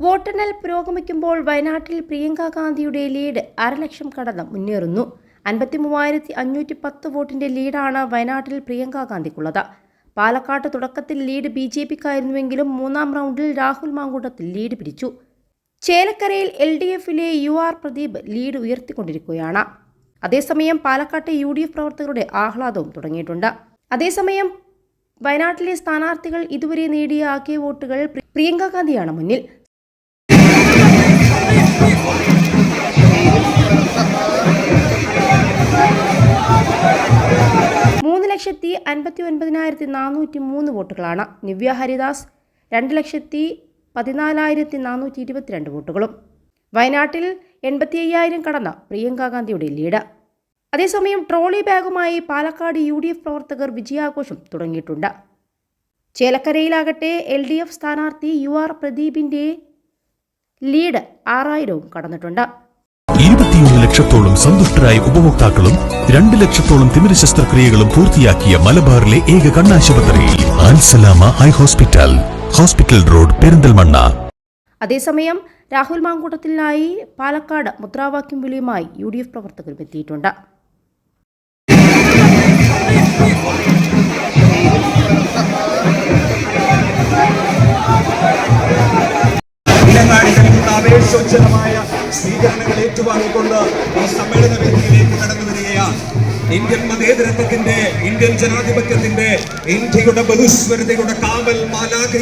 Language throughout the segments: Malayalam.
വോട്ടെണ്ണൽ പുരോഗമിക്കുമ്പോൾ വയനാട്ടിൽ പ്രിയങ്ക ഗാന്ധിയുടെ ലീഡ് 1.5 ലക്ഷം കടന്ന് മുന്നേറുന്നു. 53,510 വോട്ടിന്റെ ലീഡാണ് വയനാട്ടിൽ പ്രിയങ്ക ഗാന്ധിക്കുള്ളത്. പാലക്കാട്ട് തുടക്കത്തിൽ ലീഡ് BJPക്കായിരുന്നുവെങ്കിലും മൂന്നാം റൗണ്ടിൽ രാഹുൽ മാങ്കൂട്ടത്തിൽ ലീഡ് പിടിച്ചു. ചേലക്കരയിൽ LDFിലെ UR പ്രദീപ് ലീഡ് ഉയർത്തിക്കൊണ്ടിരിക്കുകയാണ്. അതേസമയം പാലക്കാട്ടെ UDF പ്രവർത്തകരുടെ ആഹ്ലാദവും തുടങ്ങിയിട്ടുണ്ട്. അതേസമയം വയനാട്ടിലെ സ്ഥാനാർത്ഥികൾ ഇതുവരെ നേടിയ ആകെ വോട്ടുകൾ പ്രിയങ്ക ഗാന്ധിയാണ് മുന്നിൽ. ലക്ഷത്തി 59,403 വോട്ടുകളാണ്. നിവ്യ ഹരിദാസ് 2,14,422 വോട്ടുകളും. വയനാട്ടിൽ 85,000 കടന്ന പ്രിയങ്ക ഗാന്ധിയുടെ ലീഡ്. അതേസമയം ട്രോളി ബാഗുമായി പാലക്കാട് UDF പ്രവർത്തകർ വിജയാഘോഷം തുടങ്ങിയിട്ടുണ്ട്. ചേലക്കരയിലാകട്ടെ LDF സ്ഥാനാർത്ഥി UR പ്രദീപിന്റെ ലീഡ് 6,000 കടന്നിട്ടുണ്ട്. 21 ലക്ഷത്തോളം സന്തുഷ്ടരായ ഉപഭോക്താക്കളും 2 ലക്ഷത്തോളം തിമിര ശസ്ത്രക്രിയകളും പൂർത്തിയാക്കിയ മലബാറിലെ ഏക കണ്ണാശുപത്രി Alsalama eye hospital, hospital road, Perinthalmanna. അതേസമയം രാഹുൽ മാങ്കൂട്ടത്തിനായി പാലക്കാട് മുദ്രാവാക്യം വിളിയുമായി UDF പ്രവർത്തകരും എത്തിയിട്ടുണ്ട്. സ്വീകരണങ്ങൾ ഏറ്റുവാങ്ങിക്കൊണ്ട് ഈ സമ്മേളന വേദിയിലേക്ക് കടന്നു വരികയാണ്. ഇന്ത്യൻ മതേതരത്വത്തിന്റെ, ഇന്ത്യൻ ജനാധിപത്യത്തിന്റെ, ഇന്ത്യയുടെ ബഹുസ്വരതയുടെ കാവൽ മാലാഖ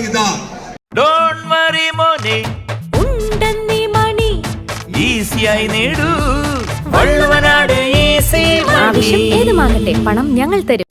ആവശ്യം ഏതുമാകട്ടെ, പണം ഞങ്ങൾ തരും.